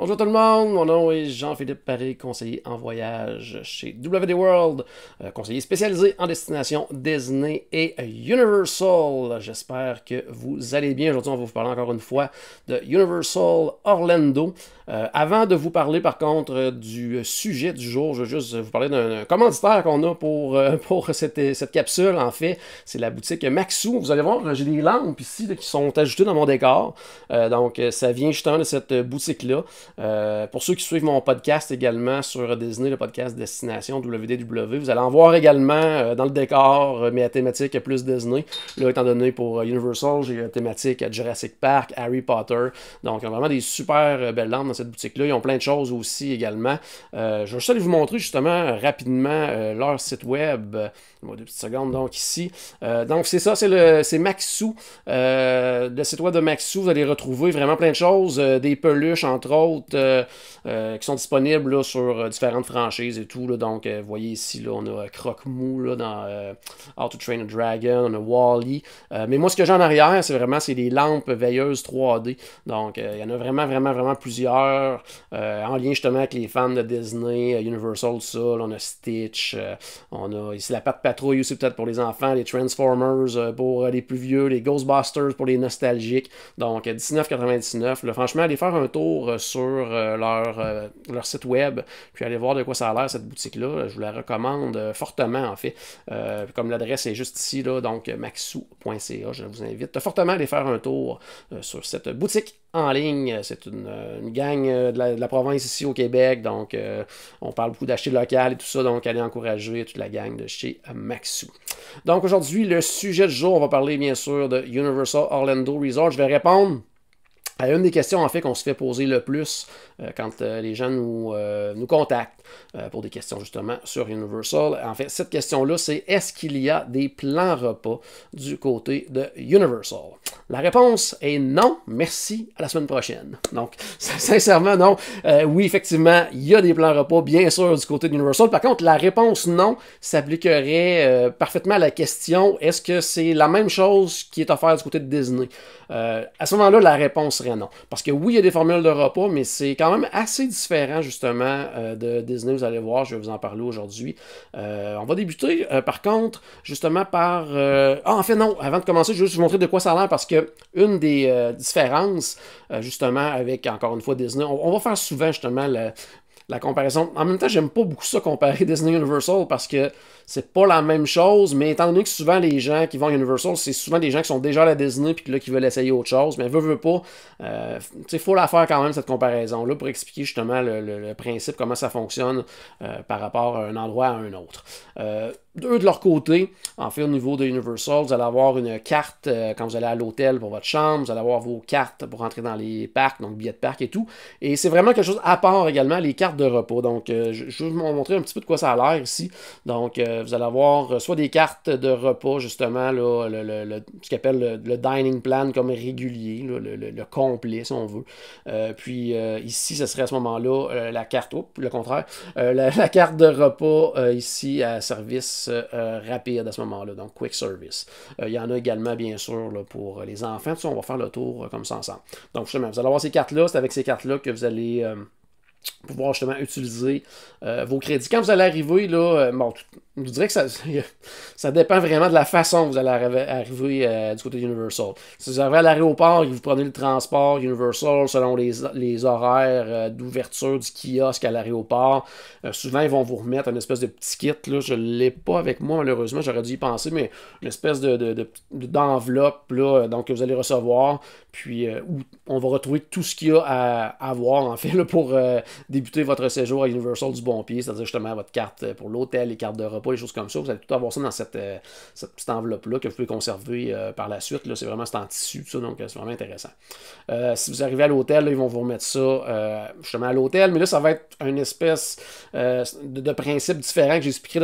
Bonjour tout le monde, mon nom est Jean-Philippe Paré, conseiller en voyage chez WD World, conseiller spécialisé en destination Disney et Universal. J'espère que vous allez bien. Aujourd'hui, on va vous parler encore une fois de Universal Orlando. Avant de vous parler par contre du sujet du jour, je veux juste vous parler d'un commanditaire qu'on a pour cette capsule. En fait, c'est la boutique Maxxu. Vous allez voir, j'ai des lampes ici là, qui sont ajoutées dans mon décor. Donc, ça vient justement de cette boutique-là. Pour ceux qui suivent mon podcast également sur Disney, le podcast Destination WDW, vous allez en voir également dans le décor, mais à thématique plus Disney. Là, étant donné pour Universal, j'ai une thématique Jurassic Park, Harry Potter. Donc, il y a vraiment des super belles lampes dans cette boutique-là. Ils ont plein de choses aussi également. Je vais juste aller vous montrer justement rapidement leur site web. Deux petites secondes, donc ici. Donc, c'est ça, c'est Maxxu. Le site web de Maxxu, vous allez retrouver vraiment plein de choses, des peluches entre autres, qui sont disponibles là, sur différentes franchises et tout. Là. Donc, vous voyez ici, là, on a Croque-Mou là, dans How to Train a Dragon, on a Wall-E. Mais moi, ce que j'ai en arrière, c'est des lampes veilleuses 3D. Donc, il y en a vraiment plusieurs en lien justement avec les fans de Disney, Universal, ça. Là, on a Stitch, on a ici la Patte Patrouille aussi, peut-être pour les enfants, les Transformers pour les plus vieux, les Ghostbusters pour les nostalgiques. Donc, 19,99$. Franchement, allez faire un tour sur leur site web, puis allez voir de quoi ça a l'air cette boutique-là. Je vous la recommande fortement, en fait. Comme l'adresse est juste ici, là, donc maxxu.ca, je vous invite fortement à aller faire un tour sur cette boutique en ligne. C'est une gang de la province ici au Québec, donc on parle beaucoup d'acheter local et tout ça, donc allez encourager toute la gang de chez Maxxu. Donc aujourd'hui, le sujet du jour, on va parler bien sûr de Universal Orlando Resort. Je vais répondre à une des questions en fait qu'on se fait poser le plus quand les gens nous contactent pour des questions justement sur Universal. En fait, cette question-là, c'est est-ce qu'il y a des plans repas du côté de Universal? La réponse est non, merci, à la semaine prochaine. Donc, sincèrement, non. Oui, effectivement, il y a des plans repas, bien sûr, du côté de Universal. Par contre, la réponse non s'appliquerait parfaitement à la question est-ce que c'est la même chose qui est offerte du côté de Disney? À ce moment-là, la réponse serait non. Parce que oui, il y a des formules de repas, mais c'est quand même assez différent, justement, de Disney. Vous allez voir, je vais vous en parler aujourd'hui. On va débuter, par contre, justement, par... en fait, non, avant de commencer, je vais juste vous montrer de quoi ça a l'air, parce que une des différences, justement, avec, encore une fois, Disney, on va faire souvent, justement, la comparaison. En même temps, j'aime pas beaucoup ça comparer Disney Universal parce que c'est pas la même chose, mais étant donné que souvent les gens qui vont à Universal, c'est souvent des gens qui sont déjà à la Disney puis là qui veulent essayer autre chose, mais veut pas, il faut la faire quand même cette comparaison-là pour expliquer justement le principe, comment ça fonctionne par rapport à un endroit à un autre. Eux, de leur côté, en fait, au niveau de Universal, vous allez avoir une carte quand vous allez à l'hôtel pour votre chambre, vous allez avoir vos cartes pour entrer dans les parcs, donc billets de parc et tout. Et c'est vraiment quelque chose à part également, les cartes de repos. Donc, je vais vous montrer un petit peu de quoi ça a l'air ici. Donc, vous allez avoir soit des cartes de repas, justement, là, ce qu'on appelle le dining plan comme régulier, là, le complet, si on veut. Puis, ici, ce serait à ce moment-là la carte, le contraire, la carte de repas ici à service rapide à ce moment-là, donc quick service. Il y en a également, bien sûr, là, pour les enfants. On va faire le tour comme ça ensemble. Donc, justement, vous allez avoir ces cartes-là. C'est avec ces cartes-là que vous allez pouvoir justement utiliser vos crédits. Quand vous allez arriver, là, bon, je vous dirais que ça dépend vraiment de la façon que vous allez arriver du côté Universal. Si vous arrivez à l'aéroport et que vous prenez le transport Universal selon les horaires d'ouverture du kiosque à l'aéroport, souvent ils vont vous remettre une espèce de petit kit. Là, je ne l'ai pas avec moi malheureusement, j'aurais dû y penser, mais une espèce d'enveloppe là, donc, que vous allez recevoir, puis où on va retrouver tout ce qu'il y a à avoir en fait là, pour débuter votre séjour à Universal du bon pied, c'est-à-dire justement votre carte pour l'hôtel, les cartes de repas, les choses comme ça. Vous allez tout avoir ça dans cette petite enveloppe-là que vous pouvez conserver par la suite. Là, c'est vraiment en tissu, ça, donc c'est vraiment intéressant. Si vous arrivez à l'hôtel, là, ils vont vous remettre ça justement à l'hôtel, mais là, ça va être une espèce de principe différent que j'expliquerai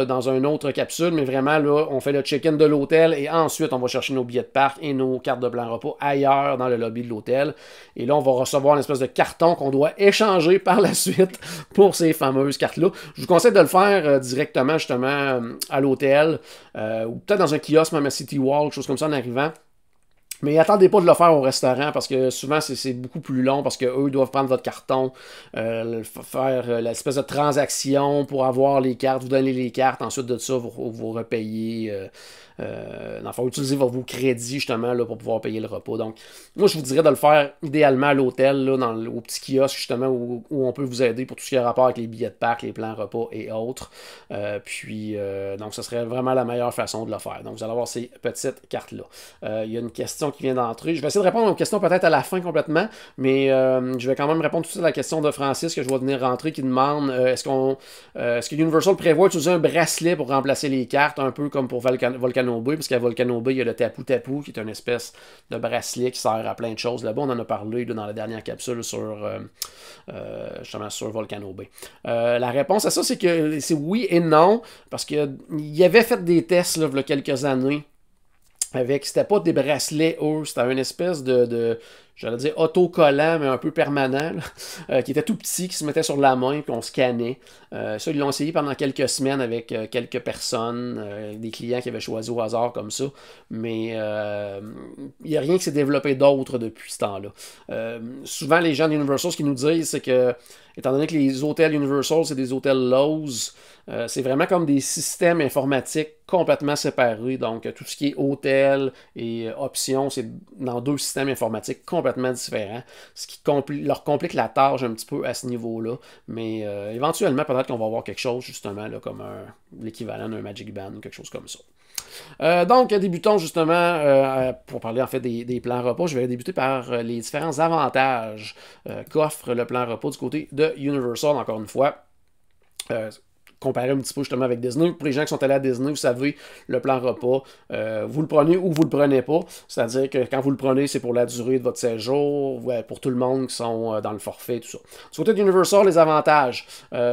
dans une autre capsule, mais vraiment, là, on fait le check-in de l'hôtel et ensuite, on va chercher nos billets de parc et nos cartes de plan repas ailleurs dans le lobby de l'hôtel. Et là, on va recevoir une espèce de carton qu'on doit échanger par la suite pour ces fameuses cartes-là. Je vous conseille de le faire directement, justement, à l'hôtel ou peut-être dans un kiosque, même à City Walk, quelque chose comme ça en arrivant. Mais attendez pas de le faire au restaurant parce que souvent c'est beaucoup plus long parce qu'eux doivent prendre votre carton, faire l'espèce de transaction pour avoir les cartes, vous donner les cartes, ensuite de ça, vous repayez. Dans le fond, utiliser vos crédits justement là, pour pouvoir payer le repas. Donc, moi je vous dirais de le faire idéalement à l'hôtel, là, au petit kiosque justement où on peut vous aider pour tout ce qui a rapport avec les billets de parc, les plans repas et autres. Donc, ce serait vraiment la meilleure façon de le faire. Donc, vous allez avoir ces petites cartes-là. Il y a une question qui vient d'entrer. Je vais essayer de répondre aux questions peut-être à la fin complètement, mais je vais quand même répondre tout de suite à la question de Francis que je vois venir rentrer qui demande est-ce que Universal prévoit d'utiliser un bracelet pour remplacer les cartes, un peu comme pour Volcano Bay, parce qu'à Volcano Bay, il y a le Tapu Tapu, qui est une espèce de bracelet qui sert à plein de choses. Là-bas, on en a parlé là, dans la dernière capsule justement sur Volcano Bay. La réponse à ça, c'est que c'est oui et non, parce qu'il y avait fait des tests là, il y a quelques années c'était pas des bracelets, c'était une espèce j'allais dire autocollant, mais un peu permanent, là, qui était tout petit, qui se mettait sur la main, puis on scannait. Ça, ils l'ont essayé pendant quelques semaines avec quelques personnes, des clients qui avaient choisi au hasard comme ça, mais il n'y a rien qui s'est développé d'autre depuis ce temps-là. Souvent, les gens d'Universal, ce qu'ils nous disent, c'est que, étant donné que les hôtels Universal, c'est des hôtels Lowe's, c'est vraiment comme des systèmes informatiques complètement séparés. Donc, tout ce qui est hôtel et options, c'est dans deux systèmes informatiques complètement différents, ce qui leur complique la tâche un petit peu à ce niveau-là. Mais éventuellement, peut-être qu'on va avoir quelque chose, justement, là, comme l'équivalent d'un Magic Band ou quelque chose comme ça. Donc, débutons justement, pour parler en fait des plans repas, je vais débuter par les différents avantages qu'offre le plan repas du côté de Universal, encore une fois. Comparer un petit peu justement avec Disney. Pour les gens qui sont allés à Disney, vous savez, le plan repas, vous le prenez ou vous le prenez pas. C'est-à-dire que quand vous le prenez, c'est pour la durée de votre séjour, pour tout le monde qui sont dans le forfait, tout ça. Du côté d'Universal, les avantages.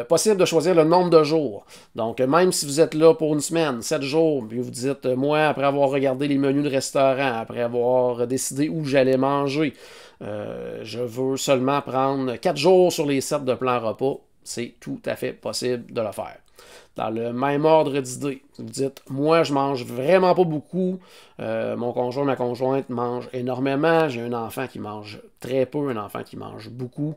Possible de choisir le nombre de jours. Donc, même si vous êtes là pour une semaine, 7 jours, puis vous dites, moi, après avoir regardé les menus de restaurant, après avoir décidé où j'allais manger, je veux seulement prendre 4 jours sur les 7 de plan repas, c'est tout à fait possible de le faire. Dans le même ordre d'idée, vous dites, moi je mange vraiment pas beaucoup, mon conjoint, ma conjointe mange énormément, j'ai un enfant qui mange très peu, un enfant qui mange beaucoup.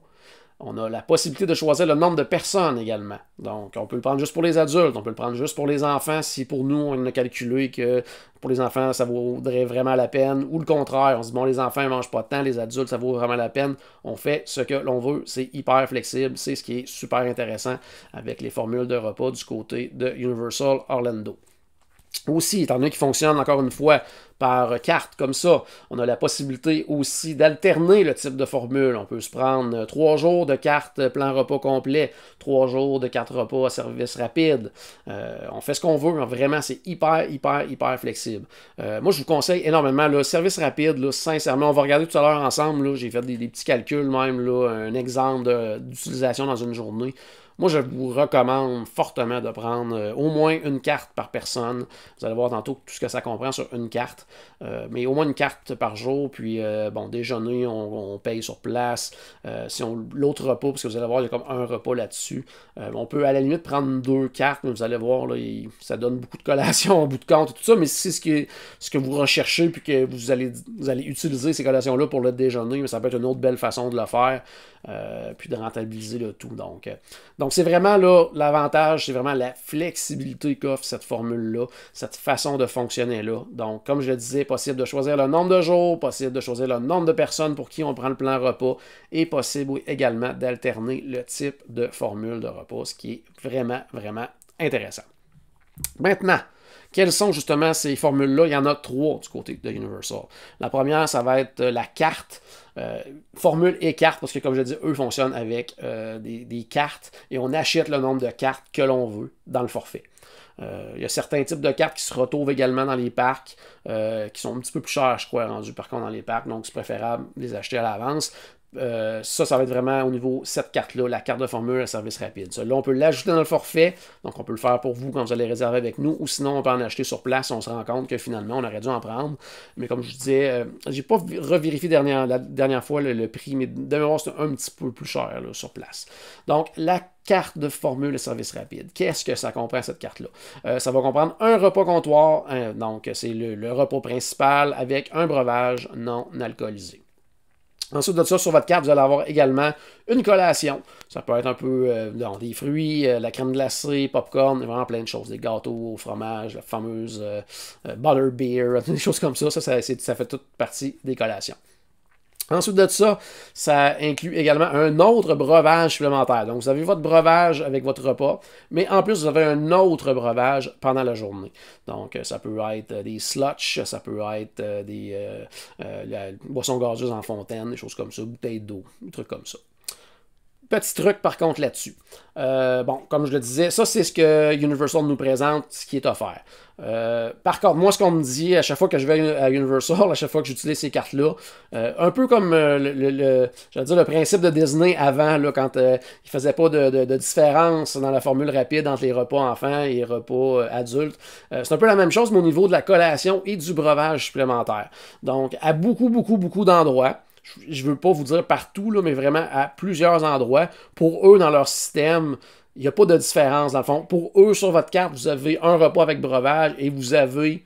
On a la possibilité de choisir le nombre de personnes également. Donc, on peut le prendre juste pour les adultes, on peut le prendre juste pour les enfants si pour nous, on a calculé que pour les enfants, ça vaudrait vraiment la peine. Ou le contraire, on se dit, bon, les enfants ne mangent pas de temps, les adultes, ça vaut vraiment la peine. On fait ce que l'on veut, c'est hyper flexible, c'est ce qui est super intéressant avec les formules de repas du côté de Universal Orlando. Aussi, étant donné qu'il fonctionne encore une fois par carte comme ça, on a la possibilité aussi d'alterner le type de formule. On peut se prendre 3 jours de carte plan repas complet, 3 jours de carte repas à service rapide. On fait ce qu'on veut, vraiment, c'est hyper flexible. Moi, je vous conseille énormément, le service rapide, là, sincèrement, on va regarder tout à l'heure ensemble, j'ai fait des petits calculs même, là, un exemple d'utilisation dans une journée. Moi, je vous recommande fortement de prendre au moins une carte par personne. Vous allez voir tantôt tout ce que ça comprend sur une carte. Mais au moins une carte par jour. Puis, déjeuner, on paye sur place. Si on l'autre repas, parce que vous allez voir, il y a comme un repas là-dessus. On peut à la limite prendre 2 cartes, mais vous allez voir, là, ça donne beaucoup de collations au bout de compte et tout ça. Mais si c'est ce que vous recherchez, puis que vous allez utiliser ces collations-là pour le déjeuner, mais ça peut être une autre belle façon de le faire. Puis de rentabiliser le tout. Donc c'est vraiment là, l'avantage, c'est vraiment la flexibilité qu'offre cette formule-là, cette façon de fonctionner là. Donc, comme je le disais, possible de choisir le nombre de jours, possible de choisir le nombre de personnes pour qui on prend le plan repas, et possible également d'alterner le type de formule de repas, ce qui est vraiment intéressant. Maintenant, quelles sont justement ces formules-là? Il y en a 3 du côté de Universal. La première, ça va être la carte. Formule et carte, parce que comme je dis, eux fonctionnent avec des cartes et on achète le nombre de cartes que l'on veut dans le forfait. Il y a certains types de cartes qui se retrouvent également dans les parcs, qui sont un petit peu plus chers, je crois, rendus par contre dans les parcs, donc c'est préférable de les acheter à l'avance. Ça va être vraiment au niveau cette carte-là, la carte de formule à service rapide. Ça, là, on peut l'ajouter dans le forfait, donc on peut le faire pour vous quand vous allez réserver avec nous, ou sinon on peut en acheter sur place, on se rend compte que finalement on aurait dû en prendre. Mais comme je disais, j'ai pas revérifié la dernière fois le prix, mais de mémoire c'est un petit peu plus cher là, sur place. Donc, la carte de formule de service rapide. Qu'est-ce que ça comprend, cette carte-là? Ça va comprendre un repas comptoir, donc c'est le repas principal avec un breuvage non alcoolisé. Ensuite de ça, sur votre carte, vous allez avoir également une collation. Ça peut être un peu des fruits, la crème glacée, popcorn, vraiment plein de choses. Des gâteaux au fromage, la fameuse butter beer, des choses comme ça. Ça fait toute partie des collations. Ensuite de ça, ça inclut également un autre breuvage supplémentaire. Donc, vous avez votre breuvage avec votre repas, mais en plus, vous avez un autre breuvage pendant la journée. Donc, ça peut être des slushs, ça peut être la boisson gazeuse en fontaine, des choses comme ça, bouteilles d'eau, des trucs comme ça. Petit truc par contre là-dessus. Bon, comme je le disais, ça c'est ce que Universal nous présente, ce qui est offert. Par contre, moi ce qu'on me dit à chaque fois que je vais à Universal, à chaque fois que j'utilise ces cartes-là, un peu comme le principe de Disney avant, là, quand il ne faisait pas de différence dans la formule rapide entre les repas enfants et les repas adultes. C'est un peu la même chose, mais au niveau de la collation et du breuvage supplémentaire. Donc, à beaucoup d'endroits, je ne veux pas vous dire partout, là, mais vraiment à plusieurs endroits. Pour eux, dans leur système, il n'y a pas de différence. Dans le fond, pour eux, sur votre carte, vous avez un repas avec breuvage et vous avez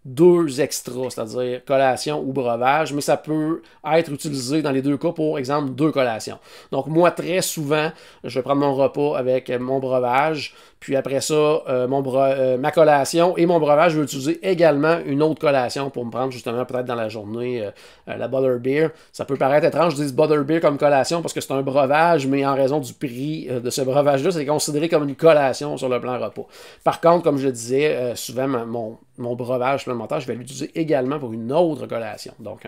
deux extras, c'est-à-dire collation ou breuvage, mais ça peut être utilisé dans les deux cas pour exemple deux collations. Donc moi très souvent, je vais prendre mon repas avec mon breuvage, puis après ça, ma collation et mon breuvage, je vais utiliser également une autre collation pour me prendre justement peut-être dans la journée la Butterbeer. Ça peut paraître étrange, je dis Butterbeer comme collation parce que c'est un breuvage, mais en raison du prix de ce breuvage-là, c'est considéré comme une collation sur le plan repas. Par contre, comme je le disais, souvent mon breuvage supplémentaire, je vais l'utiliser également pour une autre collation. Donc,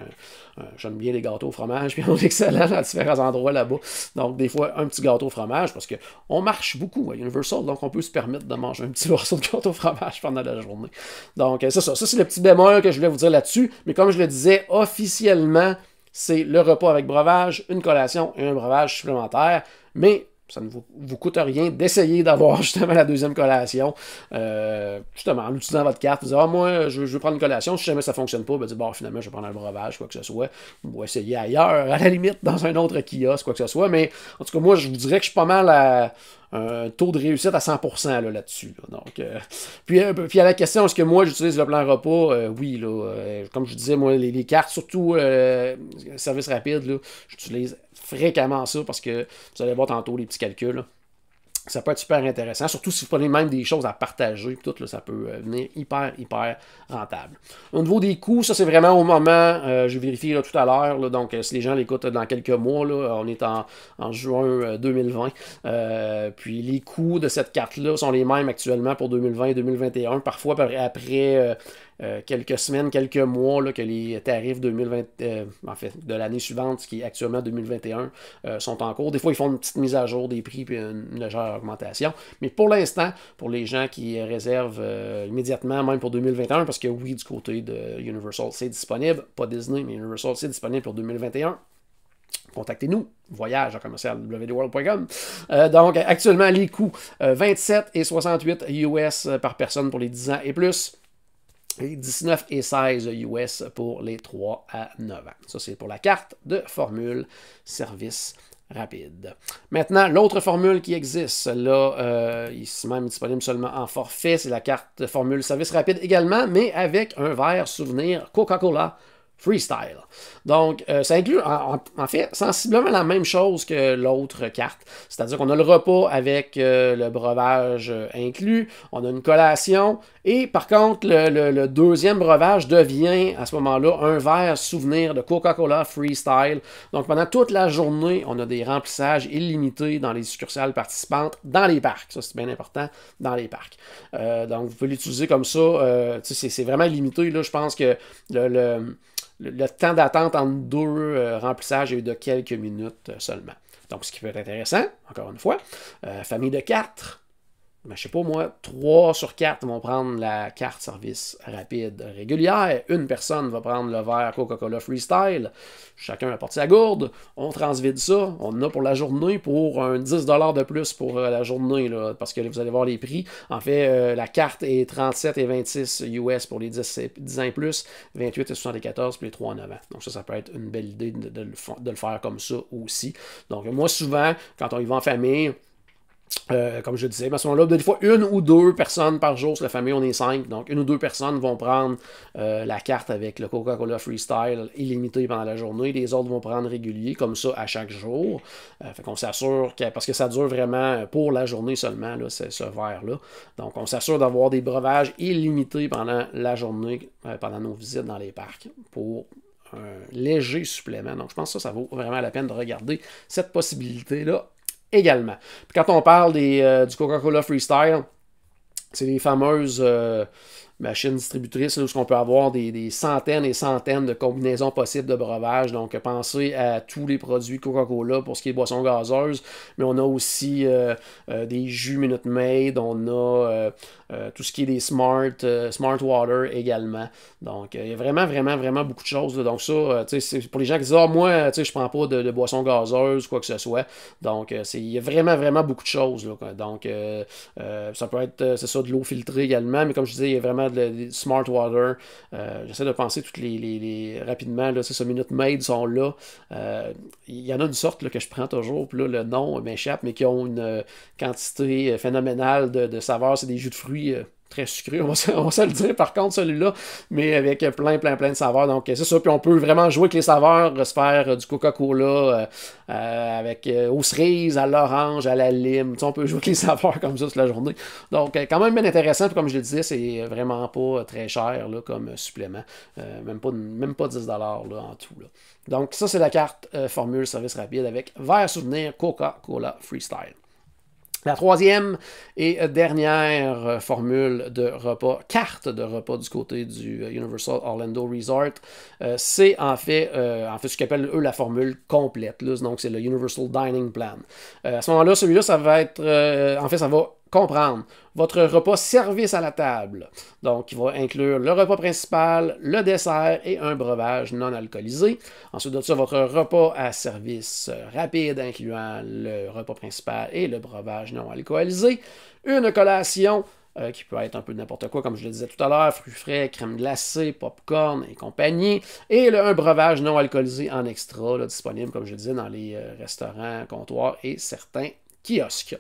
j'aime bien les gâteaux au fromage, puis on est excellent à différents endroits là-bas. Donc, des fois, un petit gâteau au fromage, parce qu'on marche beaucoup à Universal, donc on peut se permettre de manger un petit morceau de gâteau au fromage pendant la journée. Donc, c'est ça. Ça, c'est le petit bémol que je voulais vous dire là-dessus. Mais comme je le disais, officiellement, c'est le repas avec breuvage, une collation et un breuvage supplémentaire. Mais ça ne vous coûte rien d'essayer d'avoir justement la deuxième collation. Justement, en utilisant votre carte, vous dites, moi, je veux prendre une collation. Si jamais ça ne fonctionne pas, finalement, je vais prendre un breuvage, quoi que ce soit. Ou essayer ailleurs, à la limite, dans un autre kiosque, quoi que ce soit. Mais en tout cas, moi, je vous dirais que je suis pas mal à un taux de réussite à 100% là-dessus. Là. Donc, puis à la question, est-ce que moi, j'utilise le plan repas? Oui, là, comme je disais, moi, les cartes, surtout service rapide, là, j'utilise fréquemment ça parce que vous allez voir tantôt les petits calculs. Là. Ça peut être super intéressant, surtout si vous prenez même des choses à partager, tout, là, ça peut venir hyper rentable. Au niveau des coûts, ça c'est vraiment au moment, j'ai vérifié là, tout à l'heure, donc si les gens l'écoutent dans quelques mois, là, on est en juin 2020, puis les coûts de cette carte-là sont les mêmes actuellement pour 2020 et 2021, parfois après quelques semaines, quelques mois là, que les tarifs 2020, de l'année suivante, ce qui est actuellement 2021, sont en cours. Des fois, ils font une petite mise à jour des prix puis une légère augmentation. Mais pour l'instant, pour les gens qui réservent immédiatement, même pour 2021, parce que oui, du côté de Universal, c'est disponible, pas Disney, mais Universal, c'est disponible pour 2021. Contactez-nous, voyage à commercial.wdworld.com. Donc, actuellement, les coûts, 27 et 68 US par personne pour les 10 ans et plus. Et 19 et 16 US pour les 3 à 9 ans. Ça, c'est pour la carte de formule service rapide. Maintenant, l'autre formule qui existe, là, ici même disponible seulement en forfait, c'est la carte de formule service rapide également, mais avec un verre souvenir Coca-Cola Freestyle. Donc, ça inclut, en fait, sensiblement la même chose que l'autre carte. C'est-à-dire qu'on a le repas avec le breuvage inclus, on a une collation, et par contre, le deuxième breuvage devient, à ce moment-là, un verre souvenir de Coca-Cola Freestyle. Donc, pendant toute la journée, on a des remplissages illimités dans les succursales participantes, dans les parcs. Ça, c'est bien important, dans les parcs. Donc, vous pouvez l'utiliser comme ça. C'est vraiment limité. Là, je pense que le temps d'attente entre deux remplissages est de quelques minutes seulement. Donc, ce qui peut être intéressant, encore une fois, famille de 4, ben, je sais pas moi, 3 sur 4 vont prendre la carte service rapide régulière. Une personne va prendre le verre Coca-Cola Freestyle. Chacun apporte sa gourde. On transvide ça. On en a pour la journée pour un 10$ de plus pour la journée, là, parce que vous allez voir les prix. En fait, la carte est 37 et 26 US pour les 10 ans et plus, 28 et 74 pour les 3 à 9 ans. Donc ça peut être une belle idée de le faire comme ça aussi. Donc moi, souvent, quand on y va en famille, comme je disais, à ce moment-là, des fois, 1 ou 2 personnes par jour sur la famille, on est 5, donc 1 ou 2 personnes vont prendre la carte avec le Coca-Cola Freestyle illimité pendant la journée, les autres vont prendre régulier, comme ça, à chaque jour. Fait qu'on s'assure, parce que ça dure vraiment pour la journée seulement, là, ce verre-là. Donc, on s'assure d'avoir des breuvages illimités pendant la journée, pendant nos visites dans les parcs, pour un léger supplément. Donc, je pense que ça vaut vraiment la peine de regarder cette possibilité-là également. Puis quand on parle du Coca-Cola Freestyle, c'est les fameuses machines distributrices là, où on peut avoir des centaines et centaines de combinaisons possibles de breuvages. Donc, pensez à tous les produits Coca-Cola pour ce qui est boissons gazeuses, mais on a aussi des jus Minute Maid, on a tout ce qui est des Smart Water également. Donc, il y a vraiment beaucoup de choses. Là. Donc, ça, c'est pour les gens qui disent « Ah, moi, je prends pas de boissons gazeuses, quoi que ce soit. » Donc, il y a vraiment beaucoup de choses. Là, quoi. Donc, ça peut être, c'est ça, de l'eau filtrée également, mais comme je disais, il y a vraiment de Smart Water. J'essaie de penser toutes rapidement, là, c'est ça, Minute Maid sont là. Il y en a une sorte là, que je prends toujours, puis là, le nom m'échappe, mais qui ont une quantité phénoménale de saveurs. C'est des jus de fruits très sucré, on va se le dire par contre celui-là, mais avec plein de saveurs. Donc c'est ça, puis on peut vraiment jouer avec les saveurs, se faire du Coca-Cola avec aux cerises, à l'orange, à la lime. On peut jouer avec les saveurs comme ça toute la journée. Donc quand même bien intéressant, puis comme je le disais, c'est vraiment pas très cher là, comme supplément. Même pas 10$ là, en tout. Là. Donc ça, c'est la carte formule service rapide avec verre souvenir Coca-Cola Freestyle. La troisième et dernière formule de repas, carte de repas du côté du Universal Orlando Resort, c'est en fait ce qu'ils appellent eux la formule complète. Là. Donc c'est le Universal Dining Plan. À ce moment-là, celui-là, ça va être, ça va comprendre votre repas service à la table. Donc, il va inclure le repas principal, le dessert et un breuvage non alcoolisé. Ensuite de ça, votre repas à service rapide, incluant le repas principal et le breuvage non alcoolisé. Une collation qui peut être un peu n'importe quoi, comme je le disais tout à l'heure, fruits frais, crème glacée, popcorn et compagnie. Et un breuvage non alcoolisé en extra, là, disponible, comme je le disais, dans les restaurants, comptoirs et certains kiosques.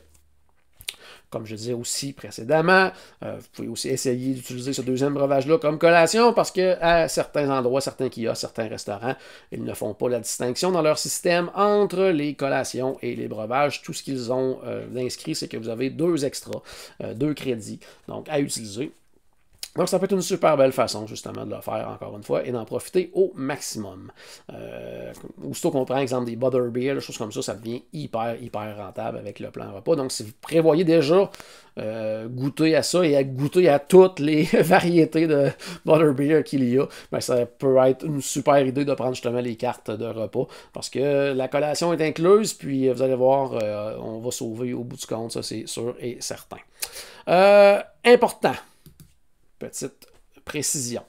Comme je disais aussi précédemment, vous pouvez aussi essayer d'utiliser ce deuxième breuvage-là comme collation parce qu'à certains endroits, certains kiosques, certains restaurants, ils ne font pas la distinction dans leur système entre les collations et les breuvages. Tout ce qu'ils ont d'inscrit, c'est que vous avez 2 extras, 2 crédits, donc à utiliser. Donc, ça peut être une super belle façon, justement, de le faire, encore une fois, et d'en profiter au maximum. Aussitôt qu'on prend, exemple, des butterbeer, des choses comme ça devient hyper rentable avec le plan repas. Donc, si vous prévoyez déjà goûter à ça et à goûter à toutes les variétés de butterbeer qu'il y a, ben, ça peut être une super idée de prendre justement les cartes de repas, parce que la collation est incluse, puis vous allez voir, on va sauver au bout du compte, ça c'est sûr et certain. Important. Petite précision.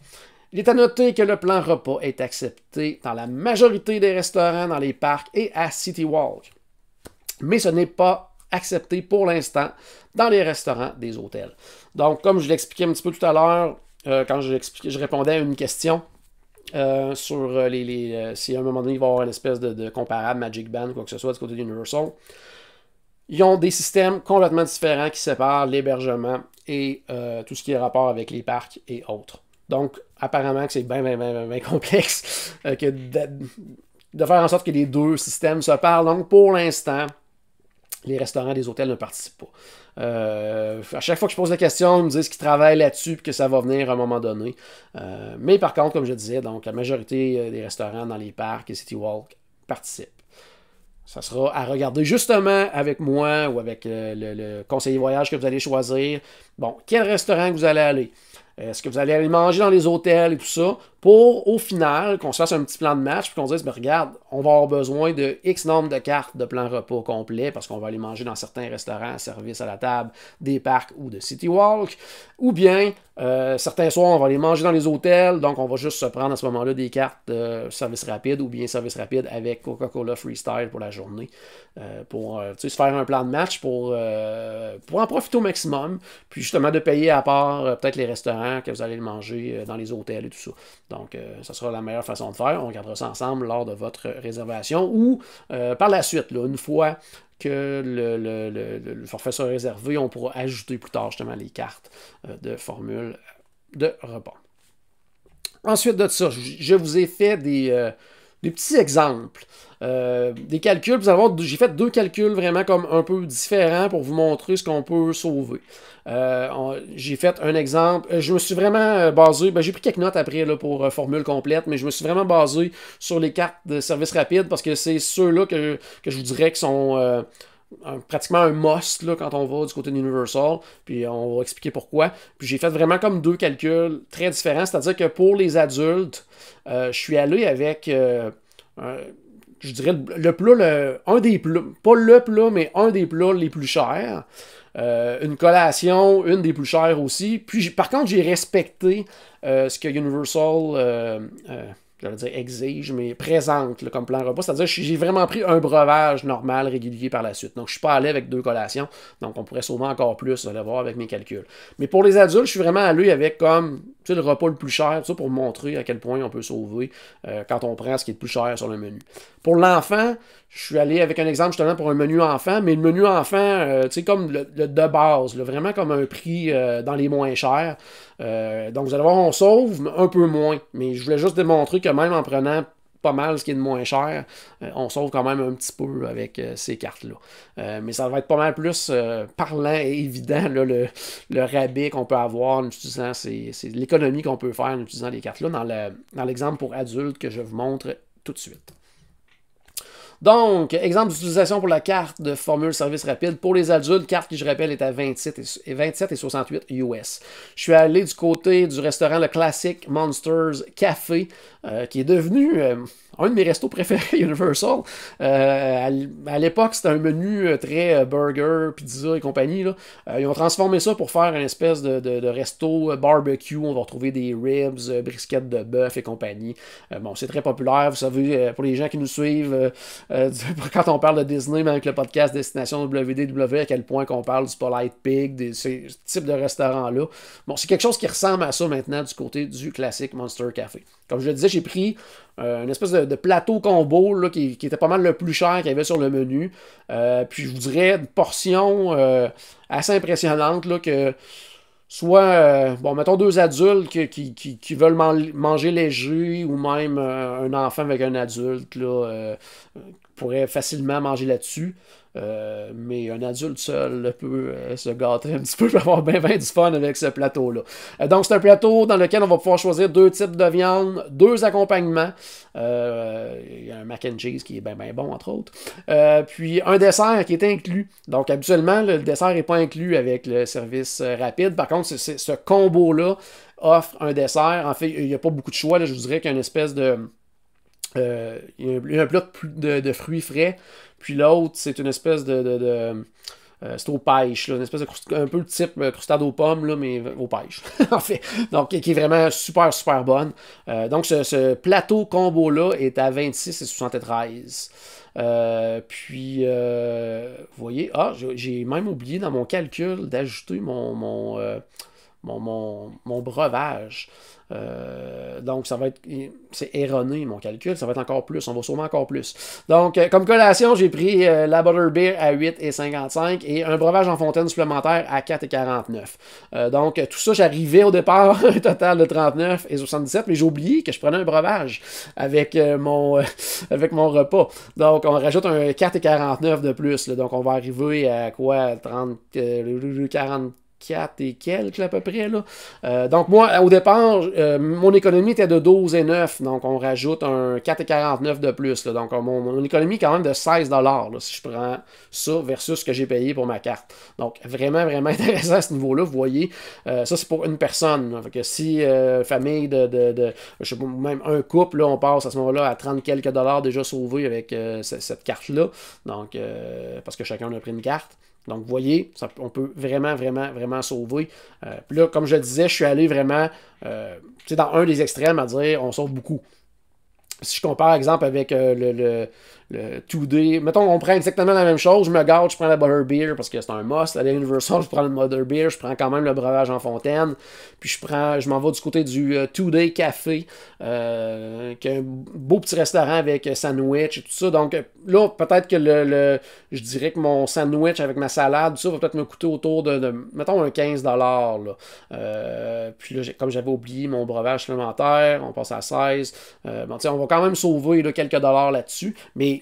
Il est à noter que le plan repas est accepté dans la majorité des restaurants, dans les parcs et à City Walk. Mais ce n'est pas accepté pour l'instant dans les restaurants des hôtels. Donc, comme je l'expliquais un petit peu tout à l'heure, quand je répondais à une question sur si à un moment donné il va y avoir une espèce de comparable Magic Band, quoi que ce soit du côté d'Universal, ils ont des systèmes complètement différents qui séparent l'hébergement et tout ce qui est rapport avec les parcs et autres. Donc, apparemment que c'est bien complexe de faire en sorte que les deux systèmes se parlent. Donc, pour l'instant, les restaurants des hôtels ne participent pas. À chaque fois que je pose la question, ils me disent qu'ils travaillent là-dessus et que ça va venir à un moment donné. Mais par contre, comme je disais, donc la majorité des restaurants dans les parcs et City Walk participent. Ça sera à regarder justement avec moi ou avec le conseiller voyage que vous allez choisir. Bon, quel restaurant que vous allez aller? Est-ce que vous allez aller manger dans les hôtels et tout ça? pour, au final, qu'on se fasse un petit plan de match, puis qu'on se dise, ben, regarde, on va avoir besoin de X nombre de cartes de plan repas complet, parce qu'on va aller manger dans certains restaurants, service à la table, des parcs ou de City Walk, ou bien, certains soirs, on va aller manger dans les hôtels, donc on va juste se prendre à ce moment-là des cartes de service rapide, ou bien service rapide avec Coca-Cola Freestyle pour la journée, pour se faire un plan de match pour en profiter au maximum, puis justement de payer à part peut-être les restaurants que vous allez manger dans les hôtels et tout ça. Donc, ça sera la meilleure façon de faire. On regardera ça ensemble lors de votre réservation ou par la suite, là, une fois que le forfait sera réservé, on pourra ajouter plus tard justement les cartes de formule de repas. Ensuite de ça, je vous ai fait des petits exemples. Des calculs, vous allez voir, j'ai fait 2 calculs vraiment comme un peu différents pour vous montrer ce qu'on peut sauver. J'ai fait un exemple, je me suis vraiment basé, j'ai pris quelques notes après là, pour formule complète, mais je me suis vraiment basé sur les cartes de service rapide parce que c'est ceux-là que je vous dirais qui sont pratiquement un must là, quand on va du côté d'Universal, puis on va expliquer pourquoi. Puis j'ai fait vraiment comme 2 calculs très différents, c'est-à-dire que pour les adultes, je suis allé avec je dirais le plat, un des plats, pas le plat, mais un des plats les plus chers. Une collation, une des plus chères aussi. Puis par contre, j'ai respecté ce que Universal j'allais dire exige, mais présente là, comme plan repas. C'est-à-dire que j'ai vraiment pris un breuvage normal, régulier par la suite. Donc, je suis pas allé avec 2 collations. Donc, on pourrait sûrement encore plus le voir avec mes calculs. Mais pour les adultes, je suis vraiment allé avec comme le repas le plus cher, ça pour montrer à quel point on peut sauver quand on prend ce qui est le plus cher sur le menu. Pour l'enfant, je suis allé avec un exemple justement pour un menu enfant, mais le menu enfant, tu sais, comme le de base, là, vraiment comme un prix dans les moins chers. Donc, vous allez voir, on sauve un peu moins. Mais je voulais juste démontrer que même en prenant pas mal ce qui est de moins cher, on sauve quand même un petit peu avec ces cartes-là. Mais ça va être pas mal plus parlant et évident, là, le rabais qu'on peut avoir en utilisant, c'est l'économie qu'on peut faire en utilisant les cartes-là dans l'exemple pour adultes que je vous montre tout de suite. Donc, exemple d'utilisation pour la carte de formule service rapide. Pour les adultes, carte qui, je rappelle, est à 27 et 68 US. Je suis allé du côté du restaurant le Classic Monsters Café, qui est devenu un de mes restos préférés Universal. À l'époque, c'était un menu très burger, pizza et compagnie. Là. Ils ont transformé ça pour faire une espèce de resto barbecue. On va retrouver des ribs, brisquettes de bœuf et compagnie. Bon, c'est très populaire. Vous savez, pour les gens qui nous suivent, quand on parle de Disney, même avec le podcast Destination WDW, à quel point qu'on parle du Polite Pig, ce type de restaurant-là. Bon, c'est quelque chose qui ressemble à ça maintenant du côté du Classic Monster Café. Comme je le disais, j'ai pris une espèce de plateau combo là, qui était pas mal le plus cher qu'il y avait sur le menu. Puis je vous dirais une portion assez impressionnante là, que soit, mettons 2 adultes qui veulent manger léger ou même un enfant avec un adulte là, pourrait facilement manger là-dessus. Mais un adulte seul peut se gâter un petit peu, peut avoir bien du fun avec ce plateau-là. Donc, c'est un plateau dans lequel on va pouvoir choisir 2 types de viande, 2 accompagnements. Il y a un mac and cheese qui est bien bon, entre autres. Puis, un dessert qui est inclus. Donc, habituellement, le dessert n'est pas inclus avec le service rapide. Par contre, ce combo-là offre un dessert. En fait, il n'y a pas beaucoup de choix. Là. Je vous dirais qu'il y a une espèce de... il y a un plat de fruits frais. Puis l'autre, c'est une espèce c'est aux pêches, là, une espèce de un peu le type croustade aux pommes, là, mais aux pêches, en fait. Donc, qui est vraiment super, super bonne. Donc, ce plateau combo-là est à 26,73. Puis, vous voyez, j'ai même oublié dans mon calcul d'ajouter mon breuvage. Donc, ça va être... C'est erroné, mon calcul. Ça va être encore plus. On va sûrement encore plus. Donc, comme collation, j'ai pris la Butterbeer à 8,55 et un breuvage en fontaine supplémentaire à 4,49. Donc, tout ça, j'arrivais au départ un total de 39,77, mais j'ai oublié que je prenais un breuvage avec mon repas. Donc, on rajoute un 4,49 de plus. Là. Donc, on va arriver à quoi? 40... 4 et quelques à peu près. Là. Donc moi, au départ, mon économie était de 12,9. Donc on rajoute un 4,49 de plus. Là. Donc mon économie est quand même de 16 là, si je prends ça versus ce que j'ai payé pour ma carte. Donc vraiment, vraiment intéressant à ce niveau-là. Vous voyez, ça c'est pour une personne. Là. Fait que si famille je sais pas, même un couple, là, on passe à ce moment-là à 30 quelques dollars déjà sauvés avec cette carte-là. Donc parce que chacun a pris une carte. Donc, vous voyez, on peut vraiment, vraiment, vraiment sauver. Puis là, comme je le disais, je suis allé vraiment dans un des extrêmes à dire on sauve beaucoup. Si je compare, par exemple, avec le 2D, mettons, on prend exactement la même chose, je me garde, je prends la Butterbeer parce que c'est un must. À l'Universal, je prends le Butterbeer, je prends quand même le breuvage en fontaine, puis je m'en vais du côté du 2D Café, qui est un beau petit restaurant avec sandwich et tout ça. Donc là, peut-être que je dirais que mon sandwich avec ma salade, tout ça va peut-être me coûter autour mettons, un 15 là. Puis là, comme j'avais oublié mon breuvage supplémentaire, on passe à 16. Bon, on va quand même sauver là, quelques dollars là-dessus, mais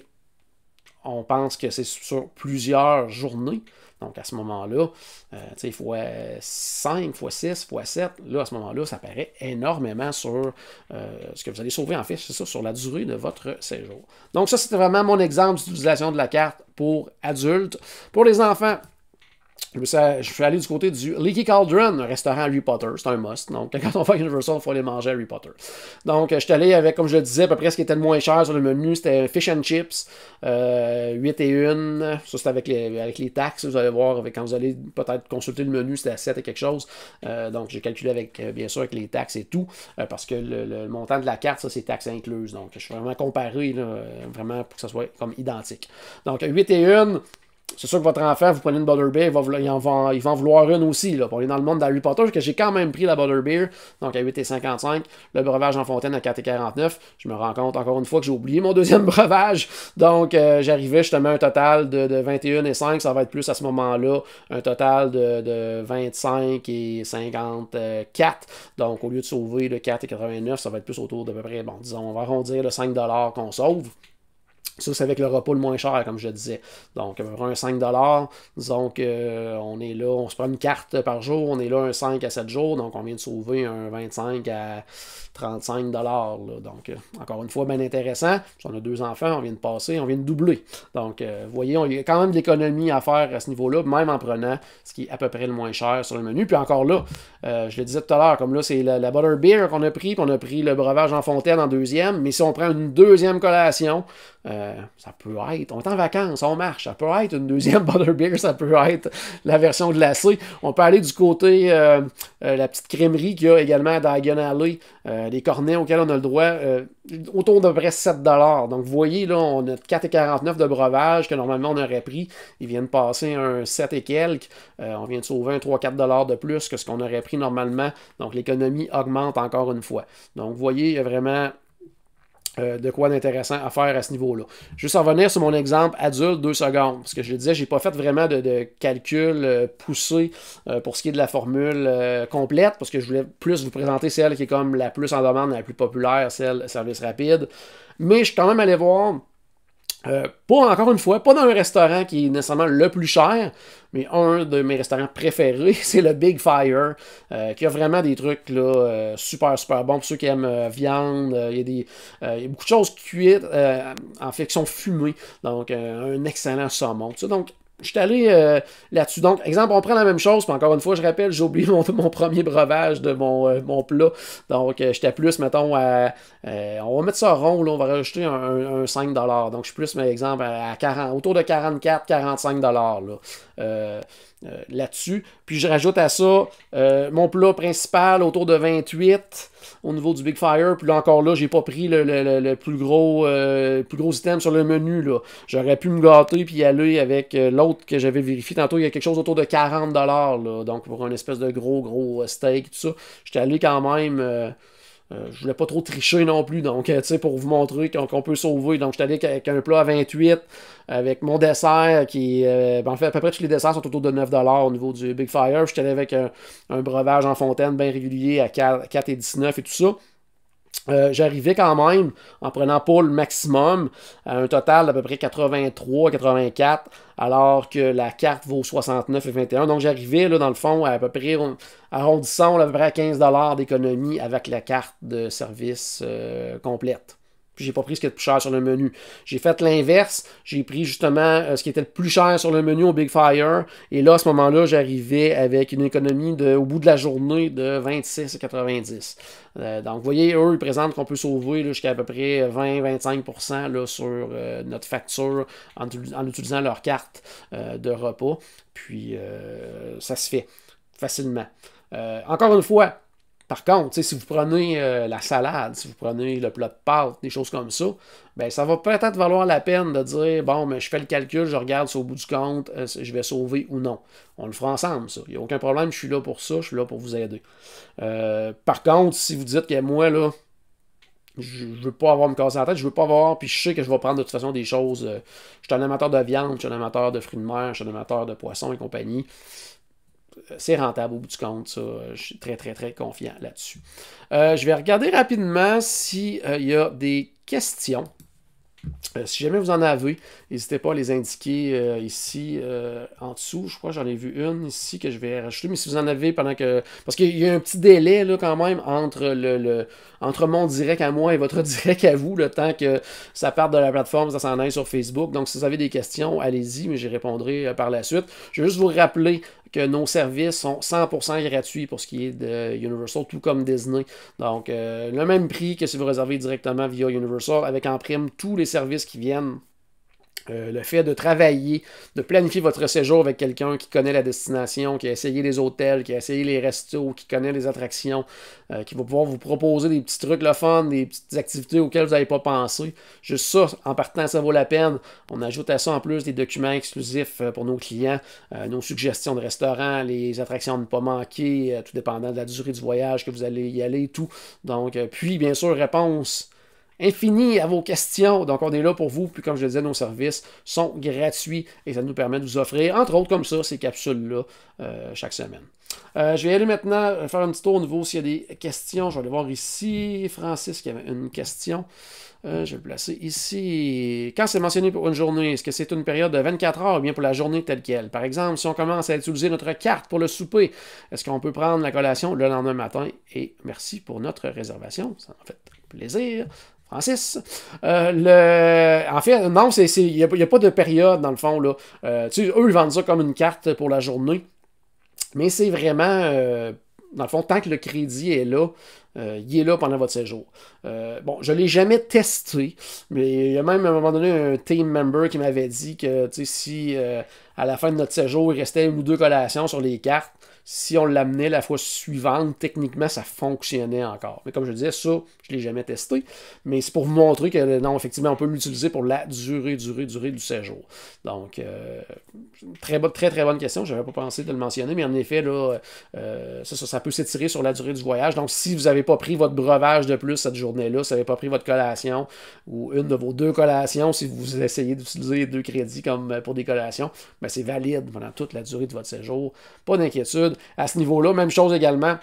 on pense que c'est sur plusieurs journées. Donc, à ce moment-là, fois 5, fois 6, fois 7, là, à ce moment-là, ça paraît énormément sur ce que vous allez sauver, en fait, c'est ça, sur la durée de votre séjour. Donc, ça, c'était vraiment mon exemple d'utilisation de la carte pour adultes. Pour les enfants, je suis allé du côté du Leaky Cauldron, un restaurant Harry Potter. C'est un must. Donc, quand on va à Universal, il faut aller manger Harry Potter. Donc, je suis allé avec, comme je le disais, à peu près ce qui était le moins cher sur le menu. C'était Fish and Chips, 8 et 1. Ça, c'était avec les taxes. Vous allez voir, quand vous allez peut-être consulter le menu, c'était à 7 et quelque chose. Donc, j'ai calculé bien sûr, avec les taxes et tout. Parce que le montant de la carte, ça, c'est taxes incluses. Donc, je suis vraiment comparé, là, vraiment, pour que ça soit comme identique. Donc, 8 et 1. C'est sûr que votre enfant, vous prenez une Butterbeer, il va en vouloir une aussi. Là, pour aller dans le monde d'Harry Potter, parce que j'ai quand même pris la Butterbeer, donc à 8,55, le breuvage en fontaine à 4,49. Je me rends compte encore une fois que j'ai oublié mon deuxième breuvage. Donc, j'arrivais justement à un total de 21,5. Ça va être plus à ce moment-là, un total de 25 et 54. Donc, au lieu de sauver le 4,89, ça va être plus autour de peu près, bon, disons, on va arrondir le 5 qu'on sauve. Ça, c'est avec le repas le moins cher, comme je disais. Donc, un 5 disons qu'on est là, on se prend une carte par jour, on est là un 5 à 7 jours, donc on vient de sauver un 25 à 35 là. Donc, encore une fois, bien intéressant. Si on a 2 enfants, on vient de doubler. Donc, vous voyez, il y a quand même de l'économie à faire à ce niveau-là, même en prenant ce qui est à peu près le moins cher sur le menu. Puis encore là, je le disais tout à l'heure, comme là, c'est la Butterbeer qu'on a pris, puis on a pris le breuvage en fontaine en deuxième, mais si on prend une deuxième collation, ça peut être, on est en vacances, on marche, ça peut être une deuxième Butterbeer, ça peut être la version glacée. On peut aller du côté la petite crèmerie qu'il y a également à Diagon Alley, les cornets auxquels on a le droit, autour d'à peu près 7 $. Donc vous voyez, là, on a 4,49 de breuvage que normalement on aurait pris. Ils viennent passer un 7 et quelques. On vient de sauver un 3-4 $ de plus que ce qu'on aurait pris normalement. Donc l'économie augmente encore une fois. Donc vous voyez, il y a vraiment de quoi d'intéressant à faire à ce niveau-là. Juste en revenir sur mon exemple adulte, 2 secondes. Parce que je le disais, j'ai pas fait vraiment de calcul poussé pour ce qui est de la formule complète, parce que je voulais plus vous présenter celle qui est comme la plus en demande, la plus populaire, celle service rapide. Mais je suis quand même allé voir, encore une fois, pas dans un restaurant qui est nécessairement le plus cher, mais un de mes restaurants préférés, c'est le Big Fire, qui a vraiment des trucs là, super, super bons. Pour ceux qui aiment viande, il y a beaucoup de choses cuites, en fait, qui sont fumées. Donc, un excellent saumon. Tout ça. Donc, je suis allé là-dessus. Donc, exemple, on prend la même chose, puis encore une fois, je rappelle, j'ai oublié mon premier breuvage de mon plat. Donc, j'étais plus, mettons, on va mettre ça rond, là, on va rajouter un 5 $. Donc, je suis plus, par exemple, autour de 44-45 $ là-dessus. Puis, je rajoute à ça mon plat principal autour de 28 au niveau du Big Fire. Puis là, encore là, j'ai pas pris le plus gros item sur le menu. Là. J'aurais pu me gâter puis y aller avec l'autre que j'avais vérifié tantôt. Il y a quelque chose autour de 40 $. Là, donc, pour un espèce de gros steak, tout ça. J'étais allé quand même... je voulais pas trop tricher non plus, donc pour vous montrer qu'on peut sauver. Donc, je suis allé avec un plat à 28, avec mon dessert qui en fait, à peu près tous les desserts sont autour de 9 $ au niveau du Big Fire. Je suis allé avec un breuvage en fontaine bien régulier à 4,19 et tout ça. J'arrivais quand même, en prenant pas le maximum, à un total d'à peu près 83, 84, alors que la carte vaut 69,21. Donc j'arrivais, là, dans le fond, à peu près, arrondissons, là, à peu près à 15$ d'économie avec la carte de service complète. Puis j'ai pas pris ce qui est le plus cher sur le menu. J'ai fait l'inverse. J'ai pris justement ce qui était le plus cher sur le menu au Big Fire. Et là, à ce moment-là, j'arrivais avec une économie au bout de la journée de 26,90. Donc, vous voyez, eux, ils présentent qu'on peut sauver jusqu'à peu près 20-25% là, sur notre facture en utilisant leur carte de repas. Puis, ça se fait facilement. Encore une fois, par contre, si vous prenez la salade, si vous prenez le plat de pâtes, des choses comme ça, ben ça va peut-être valoir la peine de dire, bon, mais je fais le calcul, je regarde si au bout du compte, je vais sauver ou non. On le fera ensemble, ça. Il n'y a aucun problème, je suis là pour ça, je suis là pour vous aider. Par contre, si vous dites que moi, là, je veux pas avoir me casser la tête, je veux pas avoir, puis je sais que je vais prendre de toute façon des choses. Je suis un amateur de viande, je suis un amateur de fruits de mer, je suis un amateur de poissons et compagnie. C'est rentable au bout du compte, ça. Je suis très, très, très confiant là-dessus. Je vais regarder rapidement s'il y a des questions. Si jamais vous en avez, n'hésitez pas à les indiquer ici en dessous. Je crois que j'en ai vu une ici que je vais rajouter. Mais si vous en avez pendant que... Parce qu'il y a un petit délai là, quand même entre mon direct à moi et votre direct à vous, le temps que ça parte de la plateforme, ça s'en aille sur Facebook. Donc si vous avez des questions, allez-y, mais j'y répondrai par la suite. Je vais juste vous rappeler que nos services sont 100% gratuits pour ce qui est de Universal, tout comme Disney. Donc, le même prix que si vous réservez directement via Universal, avec en prime tous les services qui viennent. Le fait de travailler, de planifier votre séjour avec quelqu'un qui connaît la destination, qui a essayé les hôtels, qui a essayé les restos, qui connaît les attractions, qui va pouvoir vous proposer des petits trucs le fun, des petites activités auxquelles vous n'avez pas pensé. Juste ça, en partant, ça vaut la peine. On ajoute à ça en plus des documents exclusifs pour nos clients, nos suggestions de restaurants, les attractions à ne pas manquer, tout dépendant de la durée du voyage que vous allez y aller et tout. Donc, puis bien sûr, réponse infini à vos questions. Donc, on est là pour vous. Puis, comme je le disais, nos services sont gratuits et ça nous permet de vous offrir, entre autres comme ça, ces capsules-là chaque semaine. Je vais aller maintenant faire un petit tour au niveau s'il y a des questions. Je vais aller voir ici Francis qui avait une question. Je vais le placer ici. Quand c'est mentionné pour une journée, est-ce que c'est une période de 24 heures ou bien pour la journée telle qu'elle? Par exemple, si on commence à utiliser notre carte pour le souper, est-ce qu'on peut prendre la collation le lendemain matin? Et merci pour notre réservation. Ça en fait plaisir. Francis. En fait, non, il n'y a pas de période, dans le fond. Là. Eux, ils vendent ça comme une carte pour la journée. Mais c'est vraiment, dans le fond, tant que le crédit est là, il est là pendant votre séjour. Bon, je ne l'ai jamais testé, mais il y a même à un moment donné un team member qui m'avait dit que si à la fin de notre séjour, il restait une ou deux collations sur les cartes, si on l'amenait la fois suivante, techniquement, ça fonctionnait encore. Mais comme je disais, ça, je ne l'ai jamais testé. Mais c'est pour vous montrer que, non, effectivement, on peut l'utiliser pour la durée du séjour. Donc, très bonne question. Je n'avais pas pensé de le mentionner, mais en effet, là, ça peut s'étirer sur la durée du voyage. Donc, si vous n'avez pas pris votre breuvage de plus cette journée-là, si vous n'avez pas pris votre collation ou une de vos deux collations, si vous essayez d'utiliser les deux crédits comme pour des collations, ben c'est valide pendant toute la durée de votre séjour. Pas d'inquiétude. À ce niveau-là, même chose également.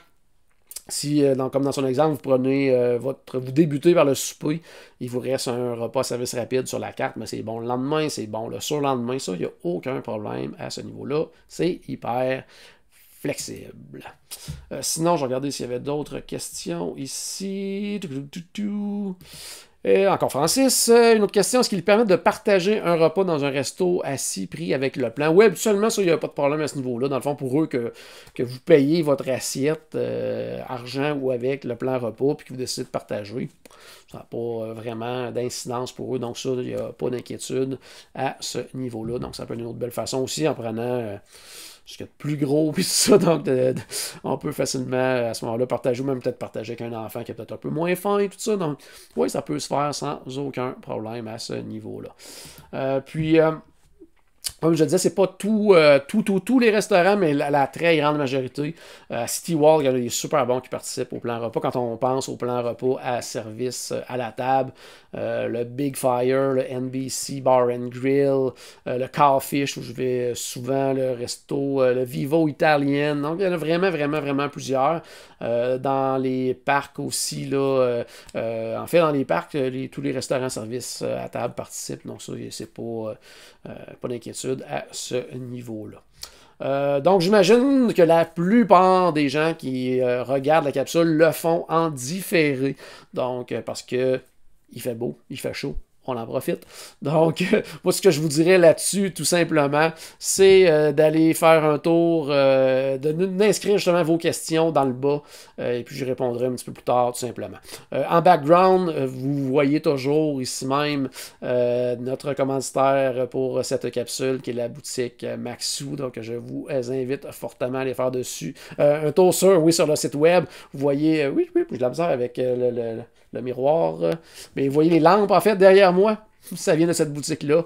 Si, comme dans son exemple, vous prenez vous débutez par le souper, il vous reste un repas service rapide sur la carte, mais c'est bon le lendemain, c'est bon le surlendemain, ça, il n'y a aucun problème à ce niveau-là. C'est hyper flexible. Sinon, je vais regarder s'il y avait d'autres questions ici. Et encore Francis, une autre question, est-ce qu'il permet de partager un repas dans un resto assis pris avec le plan? Oui, habituellement, ça, il n'y a pas de problème à ce niveau-là. Dans le fond, pour eux, que vous payez votre assiette, argent ou avec le plan repas, puis que vous décidez de partager, ça n'a pas vraiment d'incidence pour eux. Donc ça, il n'y a pas d'inquiétude à ce niveau-là. Donc ça peut être une autre belle façon aussi en prenant... ce qui est plus gros, puis ça, donc on peut facilement à ce moment-là partager, ou même peut-être partager avec un enfant qui est peut-être un peu moins fin et tout ça. Donc, oui, ça peut se faire sans aucun problème à ce niveau-là. Comme je disais, c'est pas tous les restaurants, mais la très grande majorité. City Wall, il y a des super bons qui participent au plan repas. Quand on pense au plan repas à service à la table, le Big Fire, le NBC Bar and Grill, le Cowfish où je vais souvent, le resto, le Vivo Italien. Donc, il y en a vraiment, vraiment, vraiment plusieurs. Dans les parcs aussi, là, en fait, dans les parcs, tous les restaurants service à table participent. Donc, ça, c'est pas d'inquiétude à ce niveau-là. Donc, j'imagine que la plupart des gens qui regardent la capsule le font en différé. Donc, parce que il fait beau, il fait chaud, on en profite. Donc, moi, ce que je vous dirais là-dessus, tout simplement, c'est d'aller faire un tour, d'inscrire justement vos questions dans le bas, et puis je répondrai un petit peu plus tard, tout simplement. En background, vous voyez toujours ici même notre commanditaire pour cette capsule, qui est la boutique Maxou. Donc, je vous invite fortement à aller faire dessus un tour sur le site web. Vous voyez, oui, j'ai de la misère avec le miroir. Mais vous voyez les lampes, en fait, derrière moi. Ça vient de cette boutique-là.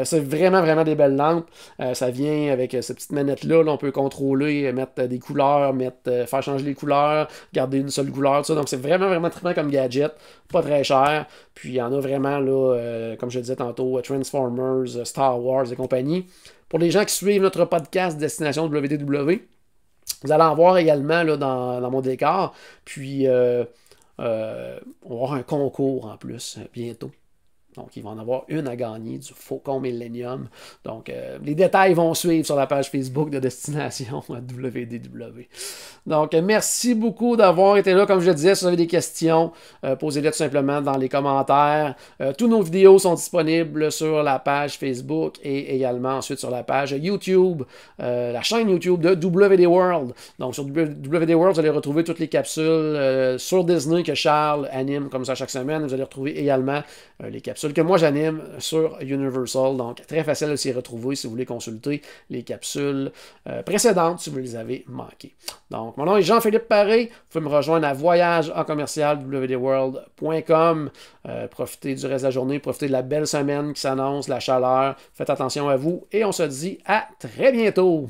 C'est vraiment, vraiment des belles lampes. Ça vient avec cette petite manette-là. Là, on peut contrôler, mettre des couleurs, faire changer les couleurs, garder une seule couleur, tout ça. Donc, c'est vraiment, vraiment trippant comme gadget. Pas très cher. Puis, il y en a vraiment, là, comme je disais tantôt, Transformers, Star Wars et compagnie. Pour les gens qui suivent notre podcast Destination WDW, vous allez en voir également là, dans mon décor. Puis, on va avoir un concours en plus bientôt. Donc, il va en avoir une à gagner du Faucon Millennium. Donc, les détails vont suivre sur la page Facebook de Destination WDW. Donc, merci beaucoup d'avoir été là. Comme je le disais, si vous avez des questions, posez-les tout simplement dans les commentaires. Tous nos vidéos sont disponibles sur la page Facebook et également ensuite sur la page YouTube, la chaîne YouTube de WD World. Donc, sur WD World, vous allez retrouver toutes les capsules sur Disney que Charles anime comme ça chaque semaine. Vous allez retrouver également les capsules que moi j'anime sur Universal. Donc, très facile de s'y retrouver si vous voulez consulter les capsules précédentes si vous les avez manquées. Donc, mon nom est Jean-Philippe Paré. Vous pouvez me rejoindre à voyage@wdworld.com. Profitez du reste de la journée, profitez de la belle semaine qui s'annonce, la chaleur. Faites attention à vous et on se dit à très bientôt.